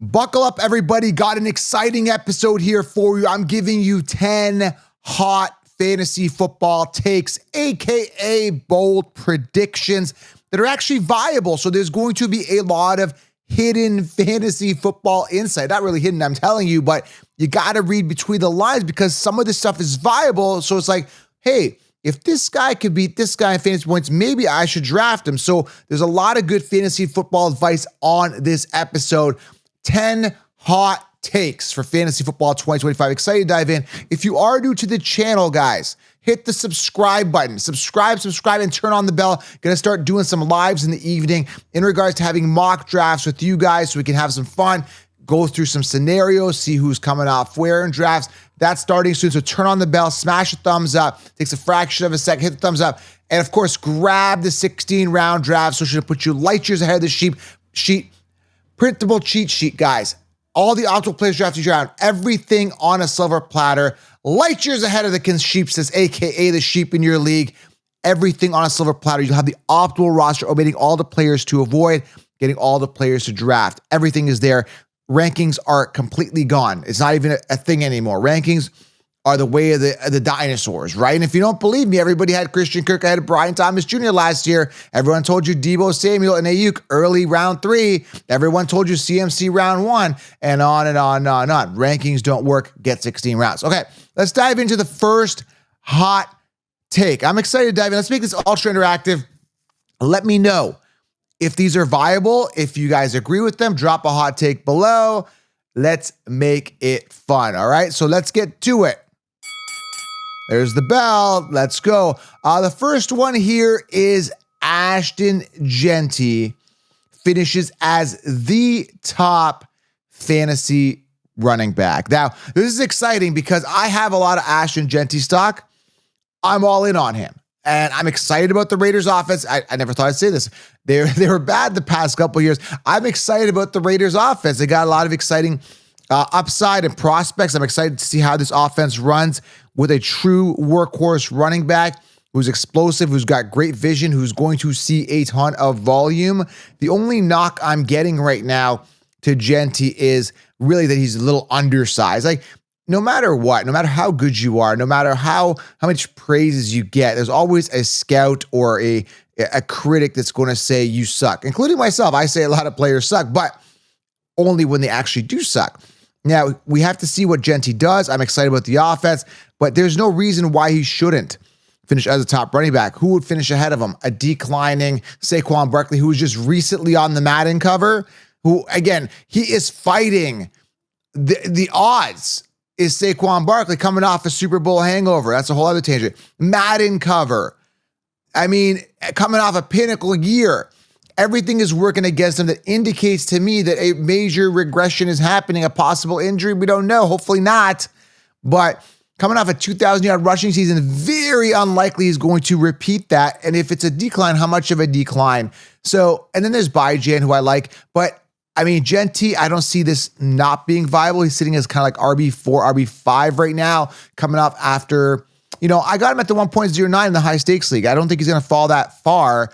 Buckle up, everybody. Got an exciting episode here for you. I'm giving you 10 hot fantasy football takes, aka bold predictions that are actually viable. So there's going to be a lot of hidden fantasy football insight. Not really hidden, I'm telling you, but you got to read between the lines because some of this stuff is viable. So it's like, hey, if this guy could beat this guy in fantasy points, maybe I should draft him. So there's a lot of good fantasy football advice on this episode. 10 hot takes for fantasy football 2025. Excited to dive in. If you are new to the channel, guys, hit the subscribe button. Subscribe, and turn on the bell. Gonna start doing some lives in the evening in regards to having mock drafts with you guys so we can have some fun, go through some scenarios, see who's coming off where in drafts. That's starting soon, so turn on the bell, smash a thumbs up. Takes a fraction of a second, hit the thumbs up. And of course, grab the 16-round draft so should put you light years ahead of the sheet. Printable cheat sheet, guys. All the optimal players drafted around, everything on a silver platter. Light years ahead of the sheepsters, aka the sheep in your league. Everything on a silver platter. You'll have the optimal roster, omitting all the players to avoid, getting all the players to draft. Everything is there. Rankings are completely gone. It's not even a thing anymore. Rankings are the way of the dinosaurs, right? And if you don't believe me, everybody had Christian Kirk ahead of Brian Thomas Jr. last year. Everyone told you Deebo Samuel and Ayuk early round 3. Everyone told you CMC round 1, and on and on and on and on. Rankings don't work. Get 16 rounds. Okay, let's dive into the first hot take. I'm excited to dive in. Let's make this ultra interactive. Let me know if these are viable. If you guys agree with them, drop a hot take below. Let's make it fun. All right, so let's get to it. There's the bell. Let's go. The first one here is Ashton Jeanty finishes as the top fantasy running back. Now, this is exciting because I have a lot of Ashton Jeanty stock. I'm all in on him. And I'm excited about the Raiders offense. I never thought I'd say this. They were bad the past couple of years. I'm excited about the Raiders offense. They got a lot of exciting upside and prospects. I'm excited to see how this offense runs with a true workhorse running back who's explosive, who's got great vision, who's going to see a ton of volume. The only knock I'm getting right now to Jeanty is really that he's a little undersized. Like, no matter what, no matter how good you are, no matter how much praises you get, there's always a scout or a critic that's going to say you suck, including myself. I say a lot of players suck, but only when they actually do suck. Now, we have to see what Jeanty does. I'm excited about the offense, but there's no reason why he shouldn't finish as a top running back. Who would finish ahead of him? A declining Saquon Barkley, who was just recently on the Madden cover, who, again, he is fighting the odds. Is Saquon Barkley coming off a Super Bowl hangover? That's a whole other tangent. Madden cover. I mean, coming off a pinnacle year. Everything is working against him that indicates to me that a major regression is happening, a possible injury. We don't know. Hopefully not. But coming off a 2,000-yard rushing season, very unlikely he's going to repeat that. And if it's a decline, how much of a decline? So, and then there's Byjan, who I like. But, I mean, Jeanty, I don't see this not being viable. He's sitting as kind of like RB4, RB5 right now, coming off after, I got him at the 1.09 in the high stakes league. I don't think he's going to fall that far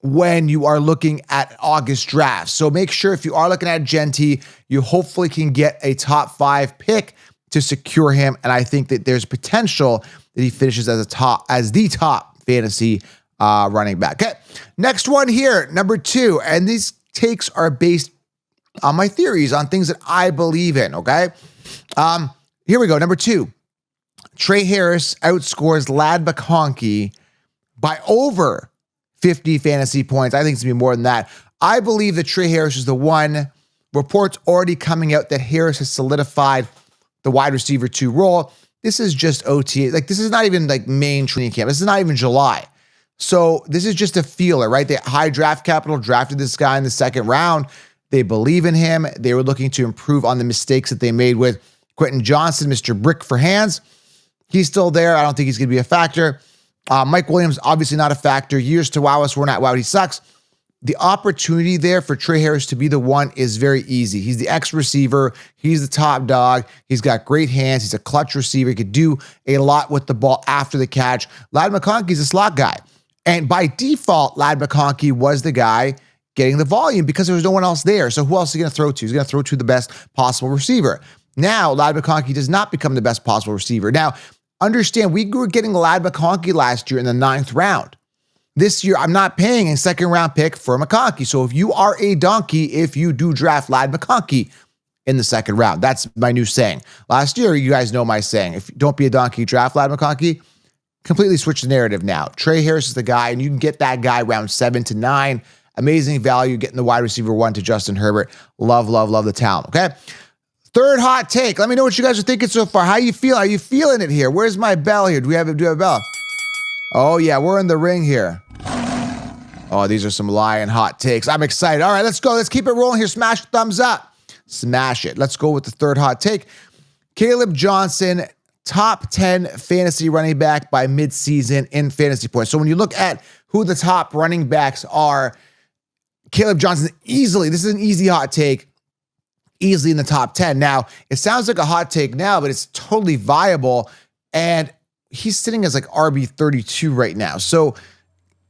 when you are looking at August drafts. So make sure if you are looking at Jeanty, you hopefully can get a top 5 pick to secure him. And I think that there's potential that he finishes as the top fantasy running back. Okay, next one here, number 2. And these takes are based on my theories, on things that I believe in, okay? Here we go, number 2. Trey Harris outscores Lad McConkey by over 50 fantasy points. I think it's going to be more than that. I believe that Trey Harris is the one. Reports already coming out that Harris has solidified the wide receiver 2 role. This is just OTA. Like, this is not even like main training camp. This is not even July. So this is just a feeler, right? They high draft capital drafted this guy in the 2nd round. They believe in him. They were looking to improve on the mistakes that they made with Quentin Johnson, Mr. Brick for hands. He's still there. I don't think he's going to be a factor. Mike Williams, obviously not a factor. Years to wow us. We're not wowed. He sucks. The opportunity there for Trey Harris to be the one is very easy. He's the ex-receiver. He's the top dog. He's got great hands. He's a clutch receiver. He could do a lot with the ball after the catch. Lad McConkey's a slot guy. And by default, Lad McConkey was the guy getting the volume because there was no one else there. So who else is he going to throw to? He's going to throw to the best possible receiver. Now, Ladd McConkey does not become the best possible receiver. Now, understand, we were getting Ladd McConkey last year in the 9th round. This year, I'm not paying a 2nd-round pick for McConkey. So if you are a donkey, if you do draft Ladd McConkey in the 2nd round, that's my new saying. Last year, you guys know my saying. If don't be a donkey, draft Ladd McConkey. Completely switch the narrative now. Trey Harris is the guy, and you can get that guy round 7 to 9. Amazing value getting the wide receiver 1 to Justin Herbert. Love, love, love the talent, okay? 3rd hot take. Let me know what you guys are thinking so far. How you feel? Are you feeling it here? Where's my bell here? Do we have a bell? Oh, yeah, we're in the ring here. Oh, these are some lion hot takes. I'm excited. All right, let's go. Let's keep it rolling here. Smash the thumbs up. Smash it. Let's go with the 3rd hot take. Caleb Johnson, top 10 fantasy running back by midseason in fantasy points. So when you look at who the top running backs are, Caleb Johnson easily, this is an easy hot take, easily in the top 10. Now, it sounds like a hot take now, but it's totally viable. And he's sitting as like RB 32 right now. So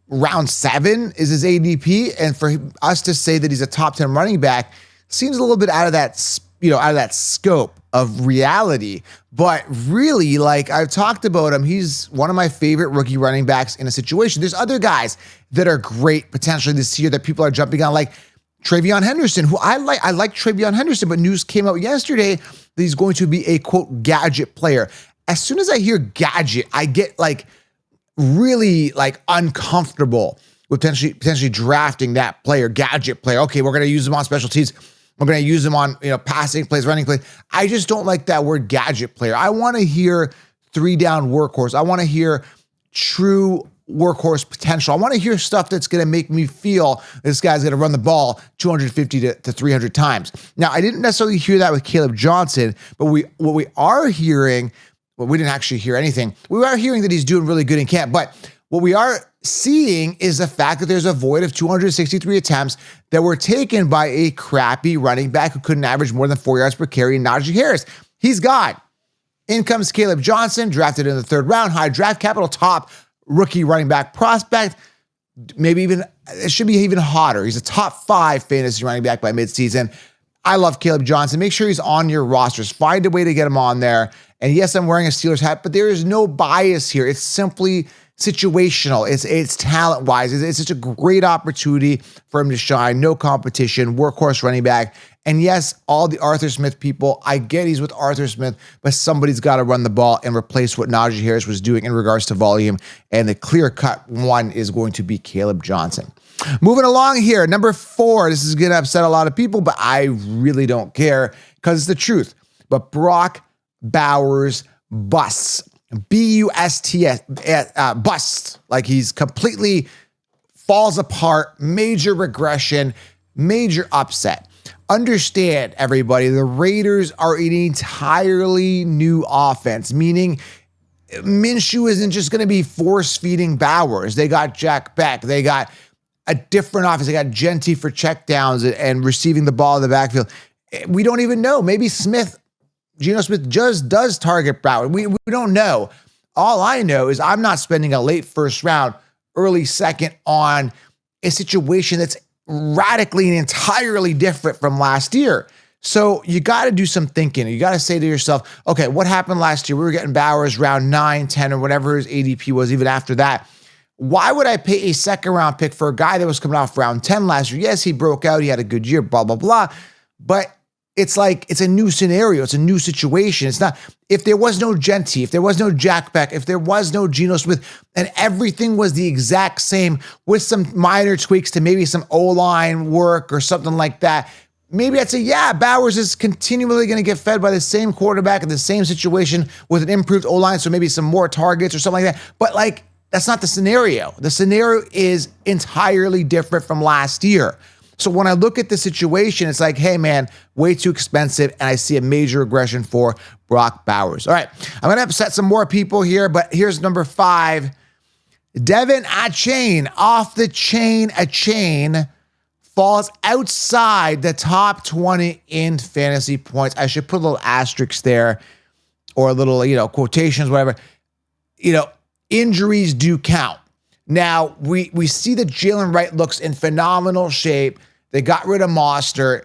round 7 is his ADP. And for us to say that he's a top 10 running back seems a little bit out of that, out of that scope of reality. But really, like I've talked about him, he's one of my favorite rookie running backs in a situation. There's other guys that are great potentially this year that people are jumping on, like Travion Henderson, who I like Travion Henderson, but news came out yesterday that he's going to be a, quote, gadget player. As soon as I hear gadget, I get like really like uncomfortable with potentially drafting that player, gadget player. Okay, we're going to use him on special teams. We're going to use him on, passing plays, running plays. I just don't like that word gadget player. I want to hear 3-down workhorse. I want to hear true workhorse potential. I want to hear stuff that's going to make me feel this guy's going to run the ball 250 to 300 times. Now, I didn't necessarily hear that with Caleb Johnson, but what we are hearing, well, we didn't actually hear anything. We are hearing that he's doing really good in camp, but what we are seeing is the fact that there's a void of 263 attempts that were taken by a crappy running back who couldn't average more than 4 yards per carry, Najee Harris. He's gone. In comes Caleb Johnson, drafted in the 3rd round, high draft capital, top rookie running back prospect. Maybe even, it should be even hotter. He's a top 5 fantasy running back by midseason. I love Caleb Johnson. Make sure he's on your rosters. Find a way to get him on there. And yes, I'm wearing a Steelers hat, but there is no bias here. It's simply situational. It's talent-wise. It's such a great opportunity for him to shine. No competition, workhorse running back. And yes, all the Arthur Smith people, I get he's with Arthur Smith, but somebody's got to run the ball and replace what Najee Harris was doing in regards to volume. And the clear-cut one is going to be Caleb Johnson. Moving along here, number 4. This is going to upset a lot of people, but I really don't care because it's the truth. But Brock Bowers busts. B-U-S-T-S, busts. Like he's completely falls apart, major regression, major upset. Understand, everybody, the Raiders are an entirely new offense, meaning Minshew isn't just going to be force-feeding Bowers. They got Jack Beck. They got a different offense. They got Genty for checkdowns and receiving the ball in the backfield. We don't even know. Maybe Geno Smith just does target Bowers. We don't know. All I know is I'm not spending a late 1st round, early 2nd on a situation that's radically and entirely different from last year. So you got to do some thinking. You got to say to yourself, okay, what happened last year? We were getting Bowers round 9, 10, or whatever his ADP was, even after that. Why would I pay a 2nd round pick for a guy that was coming off round 10 last year? Yes, he broke out. He had a good year, blah, blah, blah. But it's like, it's a new scenario. It's a new situation. It's not, if there was no Genty, if there was no Jack Beck, if there was no Geno Smith, and everything was the exact same with some minor tweaks to maybe some O-line work or something like that, maybe I'd say, yeah, Bowers is continually going to get fed by the same quarterback in the same situation with an improved O-line, so maybe some more targets or something like that. But like, that's not the scenario. The scenario is entirely different from last year. So when I look at the situation, it's like, hey, man, way too expensive, and I see a major regression for Brock Bowers. All right, I'm going to upset some more people here, but here's number 5. Devin Achane, off the chain, Achane falls outside the top 20 in fantasy points. I should put a little asterisk there or a little, quotations, whatever. Injuries do count. Now, we see that Jalen Wright looks in phenomenal shape. They got rid of Mostert.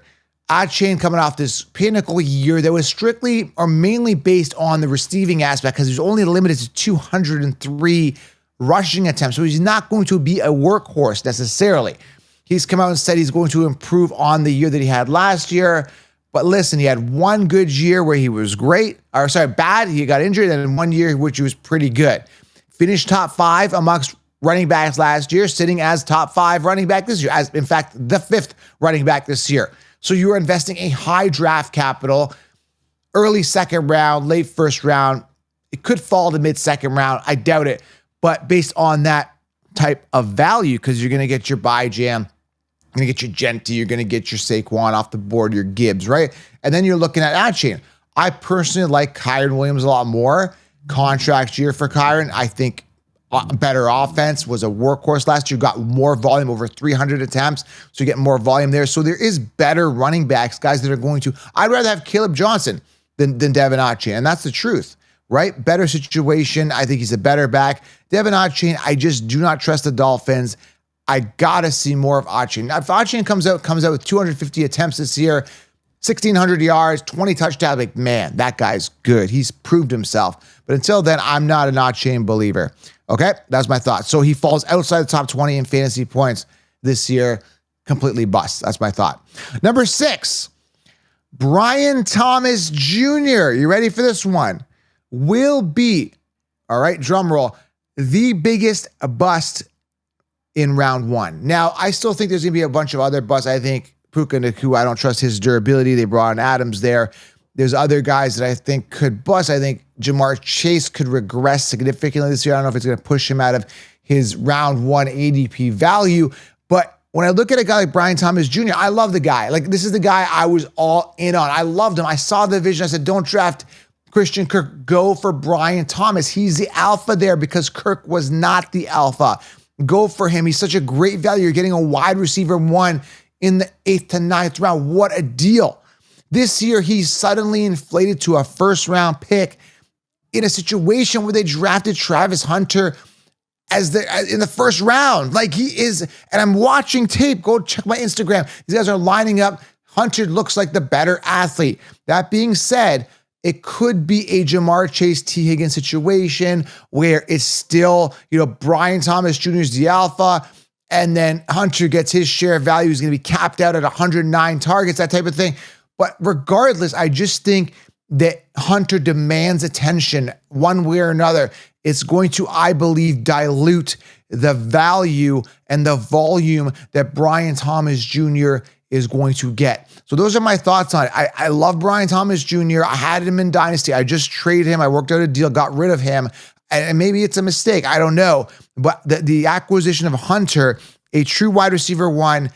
Achane coming off this pinnacle year that was strictly or mainly based on the receiving aspect because he was only limited to 203 rushing attempts. So he's not going to be a workhorse necessarily. He's come out and said he's going to improve on the year that he had last year. But listen, he had one good year where he was bad. He got injured, and then 1 year which he was pretty good. Finished top 5 amongst running backs last year, sitting as top 5 running back this year, as in fact, the 5th running back this year. So you are investing a high draft capital, early second round, late first round. It could fall to mid second round. I doubt it. But based on that type of value, because you're going to get your buy jam, you're going to get your Genty, you're going to get your Saquon off the board, your Gibbs, right? And then you're looking at Achane. I personally like Kyren Williams a lot more. Contract year for Kyren. I think better offense, was a workhorse last year, got more volume, over 300 attempts, so you get more volume there. So there is better running backs, guys that are going to, I'd rather have Caleb Johnson than Devin Achane, and that's the truth, right? Better situation. I think he's a better back. Devin Achane, I just do not trust the Dolphins. I gotta see more of Achane. Now, if Achane comes out with 250 attempts this year, 1,600 yards, 20 touchdowns, like, man, that guy's good. He's proved himself. But until then, I'm not an Achane believer. Okay, that's my thought. So he falls outside the top 20 in fantasy points this year. Completely bust. That's my thought. Number 6, Brian Thomas Jr. You ready for this one? Will be, all right, drum roll, the biggest bust in round 1. Now, I still think there's going to be a bunch of other busts. I think Puka Nacua, I don't trust his durability. They brought in Adams there. There's other guys that I think could bust. I think Jamar Chase could regress significantly this year. I don't know if it's going to push him out of his round 1 ADP value. But when I look at a guy like Brian Thomas Jr., I love the guy. Like, this is the guy I was all in on. I loved him. I saw the vision. I said, don't draft Christian Kirk. Go for Brian Thomas. He's the alpha there because Kirk was not the alpha. Go for him. He's such a great value. You're getting a wide receiver 1 in the 8th to 9th round. What a deal. This year, he's suddenly inflated to a first-round pick in a situation where they drafted Travis Hunter in the first round. Like, he is, and I'm watching tape. Go check my Instagram. These guys are lining up. Hunter looks like the better athlete. That being said, it could be a Jamar Chase, T. Higgins situation where it's still, Brian Thomas Jr. is the alpha, and then Hunter gets his share of value. He's going to be capped out at 109 targets, that type of thing. But regardless, I just think that Hunter demands attention one way or another. It's going to, I believe, dilute the value and the volume that Brian Thomas Jr. is going to get. So those are my thoughts on it. I love Brian Thomas Jr. I had him in Dynasty. I just traded him. I worked out a deal, got rid of him. And maybe it's a mistake. I don't know. But the acquisition of Hunter, a true wide receiver 1,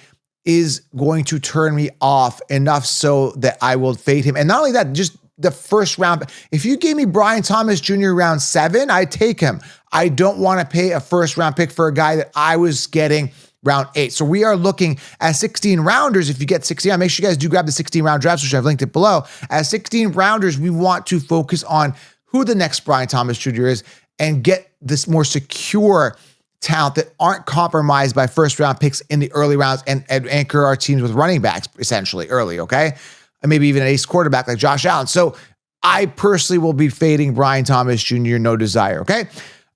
is going to turn me off enough so that I will fade him. And not only that, just the first round. If you gave me Brian Thomas Jr. round 7, I'd take him. I don't want to pay a first round pick for a guy that I was getting round 8. So we are looking at 16 rounders. If you get 16, make sure you guys do grab the 16 round drafts, which I've linked it below. As 16 rounders, we want to focus on who the next Brian Thomas Jr. is and get this more secure talent that aren't compromised by first round picks in the early rounds and anchor our teams with running backs essentially early, okay? And maybe even an ace quarterback like Josh Allen. So I personally will be fading Brian Thomas Jr., no desire, okay?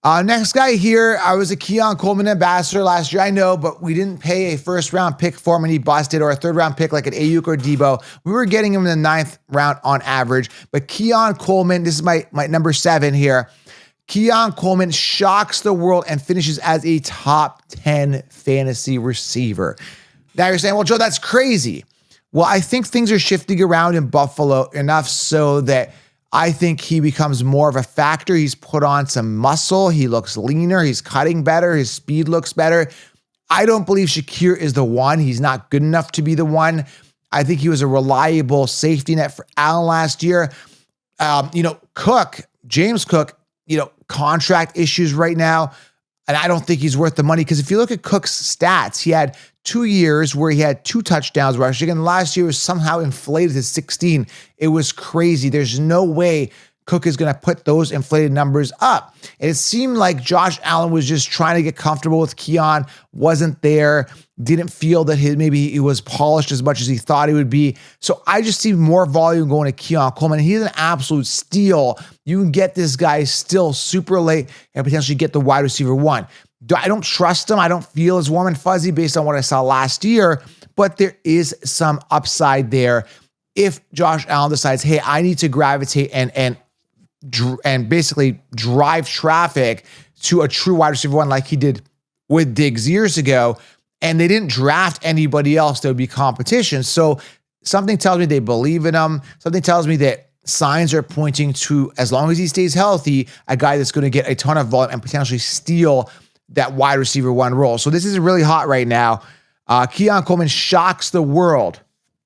Next guy here, I was a Keon Coleman ambassador last year, I know, but we didn't pay a first round pick for him and he busted, or a third round pick like an Ayuk or Debo. We were getting him in the 9th round on average, but Keon Coleman, this is my number 7 here. Keon Coleman shocks the world and finishes as a top 10 fantasy receiver. Now you're saying, well, Joe, that's crazy. Well, I think things are shifting around in Buffalo enough so that I think he becomes more of a factor. He's put on some muscle. He looks leaner. He's cutting better. His speed looks better. I don't believe Shakir is the one. He's not good enough to be the one. I think he was a reliable safety net for Allen last year. James Cook, contract issues right now. And I don't think he's worth the money because if you look at Cook's stats, he had 2 years where he had 2 touchdowns rushing. And last year was somehow inflated to 16. It was crazy. There's no way Cook is going to put those inflated numbers up. And it seemed like Josh Allen was just trying to get comfortable with Keon, wasn't there, didn't feel that maybe he was polished as much as he thought he would be. So I just see more volume going to Keon Coleman. He's an absolute steal. You can get this guy still super late and potentially get the wide receiver one. I don't trust him. I don't feel as warm and fuzzy based on what I saw last year, but there is some upside there. If Josh Allen decides, hey, I need to gravitate and basically drive traffic to a true wide receiver one like he did with Diggs years ago, and they didn't draft anybody else, there would be competition. So something tells me they believe in him. Something tells me that signs are pointing to, as long as he stays healthy, a guy that's going to get a ton of volume and potentially steal that wide receiver one role. So this is really hot right now. Keon Coleman shocks the world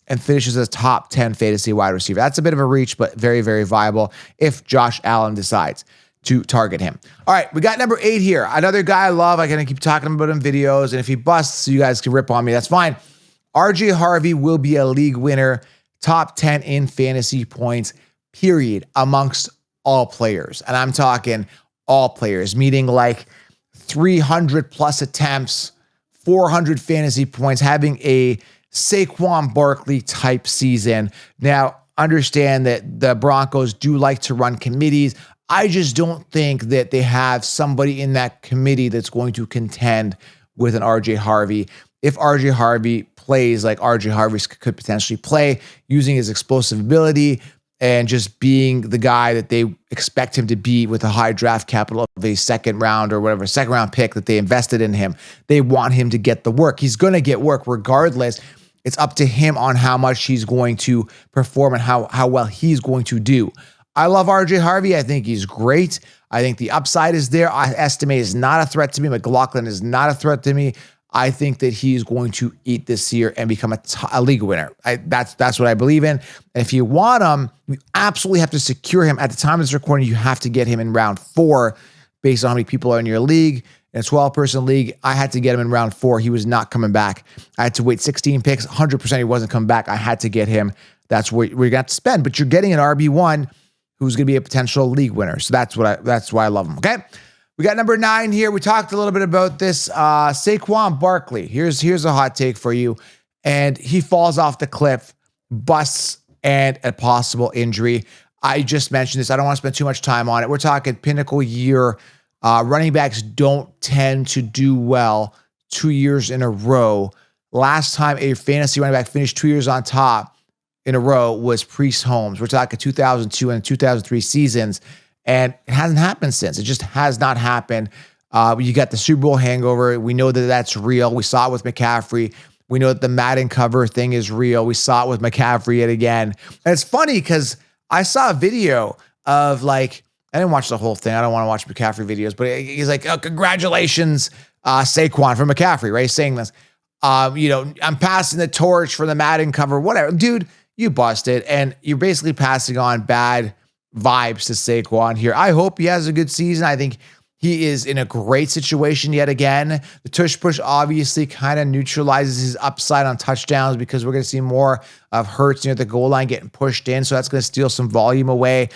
and finishes as top 10 fantasy wide receiver. That's a bit of a reach, but very, very viable if Josh Allen decides to target him. All right, we got number 8 here. Another guy I love. I'm going to keep talking about him in videos, and if he busts, you guys can rip on me. That's fine. RJ Harvey will be a league winner, top 10 in fantasy points, period, amongst all players. And I'm talking all players, meaning like 300 plus attempts, 400 fantasy points, having a Saquon Barkley type season. Now, understand that the Broncos do like to run committees. I just don't think that they have somebody in that committee that's going to contend with an RJ Harvey. If RJ Harvey plays like RJ Harvey could potentially play, using his explosive ability and just being the guy that they expect him to be with a high draft capital of a second round or whatever, second round pick that they invested in him, they want him to get the work. He's going to get work regardless. It's up to him on how much he's going to perform and how well he's going to do. I love RJ Harvey. I think he's great. I think the upside is there. I estimate is not a threat to me. McLaughlin is not a threat to me. I think that he's going to eat this year and become a league winner. That's what I believe in. And if you want him, you absolutely have to secure him. At the time of this recording, you have to get him in round 4 based on how many people are in your league. In a 12-person league, I had to get him in round 4. He was not coming back. I had to wait 16 picks. 100% he wasn't coming back. I had to get him. That's where you got to spend. But you're getting an RB1 who's going to be a potential league winner. So that's why I love him, okay? We got number 9 here. We talked a little bit about this. Saquon Barkley. Here's a hot take for you. And he falls off the cliff, busts, and a possible injury. I just mentioned this. I don't want to spend too much time on it. We're talking pinnacle year. Running backs don't tend to do well 2 years in a row. Last time a fantasy running back finished 2 years on top in a row was Priest Holmes. We're talking 2002 and 2003 seasons, and it hasn't happened since. It just has not happened. You got the Super Bowl hangover. We know that that's real. We saw it with McCaffrey. We know that the Madden cover thing is real. We saw it with McCaffrey yet again. And it's funny because I saw a video of like, I didn't watch the whole thing. I don't want to watch McCaffrey videos, but he's like, oh, congratulations, Saquon, for McCaffrey, right? Saying this, I'm passing the torch for the Madden cover, whatever. Dude, you busted, and you're basically passing on bad vibes to Saquon here. I hope he has a good season. I think he is in a great situation yet again. The tush push obviously kind of neutralizes his upside on touchdowns because we're going to see more of Hurts near the goal line getting pushed in, so that's going to steal some volume away.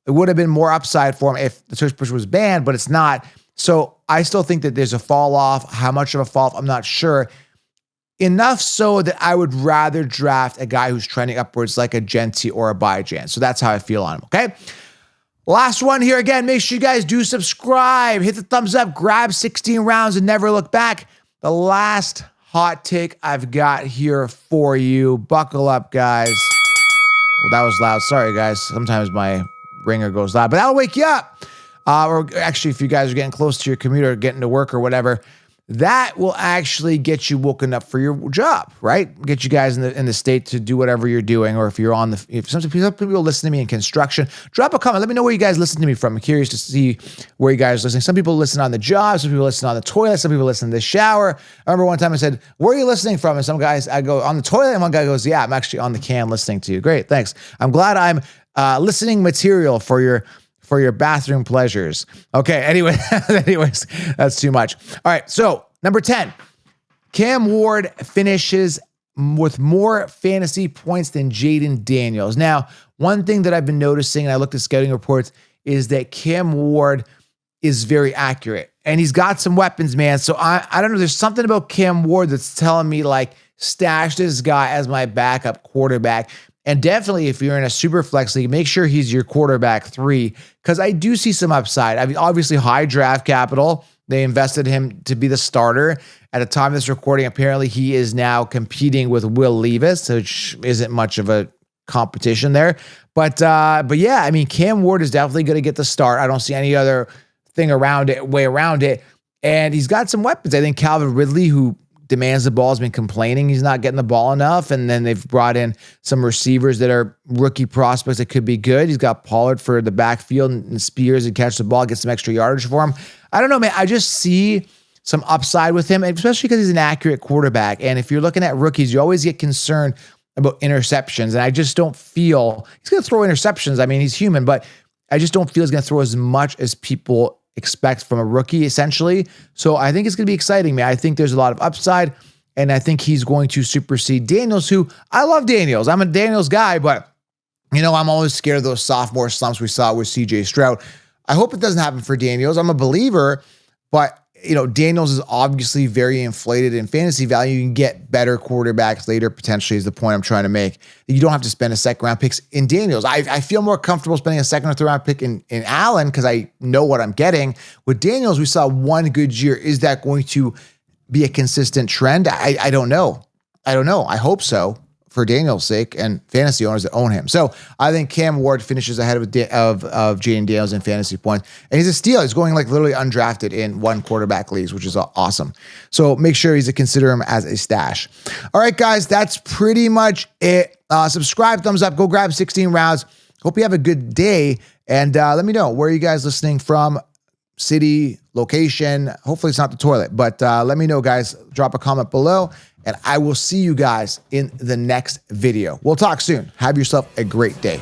It would have been more upside for him if the tush push was banned, but it's not. So I still think that there's a fall off. How much of a fall off, I'm not sure. Enough so that I would rather draft a guy who's trending upwards like a Genti or a Bijan. So that's how I feel on him, okay? Last one here. Again, make sure you guys do subscribe. Hit the thumbs up. Grab 16 rounds and never look back. The last hot take I've got here for you. Buckle up, guys. Well, that was loud. Sorry, guys. Sometimes my ringer goes loud, but that'll wake you up. Or actually, if you guys are getting close to your commuter, getting to work or whatever, that will actually get you woken up for your job, right? Get you guys in the state to do whatever you're doing. Or if you're if some people listen to me in construction, drop a comment. Let me know where you guys listen to me from. I'm curious to see where you guys are listening. Some people listen on the job. Some people listen on the toilet. Some people listen in the shower. I remember one time I said, where are you listening from? And some guys, I go, on the toilet. And one guy goes, yeah, I'm actually on the can listening to you. Great, thanks. I'm glad I'm listening material for your bathroom pleasures. Okay, anyways, that's too much. All right, so number 10, Cam Ward finishes with more fantasy points than Jaden Daniels. Now, one thing that I've been noticing, and I looked at scouting reports, is that Cam Ward is very accurate. And he's got some weapons, man. So I don't know. There's something about Cam Ward that's telling me, like, stash this guy as my backup quarterback. And definitely, if you're in a super flex league, make sure he's your quarterback 3, because I do see some upside. I mean, obviously, high draft capital. They invested him to be the starter. At the time of this recording, apparently he is now competing with Will Levis, which isn't much of a competition there. But yeah, I mean, Cam Ward is definitely going to get the start. I don't see any other way around it. And he's got some weapons. I think Calvin Ridley, who demands the ball, has been complaining he's not getting the ball enough. And then they've brought in some receivers that are rookie prospects that could be good. He's got Pollard for the backfield and Spears and catch the ball, get some extra yardage for him. I don't know, man. I just see some upside with him, especially because he's an accurate quarterback. And if you're looking at rookies, you always get concerned about interceptions. And I just don't feel he's going to throw interceptions. I mean, he's human, but I just don't feel he's going to throw as much as people expect from a rookie, essentially. So I think it's going to be exciting, man. I think there's a lot of upside, and I think he's going to supersede Daniels, who I love Daniels. I'm a Daniels guy, but, you know, I'm always scared of those sophomore slumps we saw with CJ Stroud. I hope it doesn't happen for Daniels. I'm a believer, but, you know, Daniels is obviously very inflated in fantasy value. You can get better quarterbacks later, potentially, is the point I'm trying to make. You don't have to spend a second round picks in Daniels. I feel more comfortable spending a second or third round pick in Allen because I know what I'm getting. With Daniels, we saw one good year. Is that going to be a consistent trend? I don't know. I hope so, for Daniel's sake and fantasy owners that own him. So I think Cam Ward finishes ahead of Jaden Daniels in fantasy points. And he's a steal. He's going like literally undrafted in one quarterback leagues, which is awesome. So make sure you consider him as a stash. All right, guys, that's pretty much it. Subscribe, thumbs up, go grab 16 rounds. Hope you have a good day. And let me know, where are you guys listening from? City, location. Hopefully it's not the toilet, but let me know, guys. Drop a comment below, and I will see you guys in the next video. We'll talk soon. Have yourself a great day.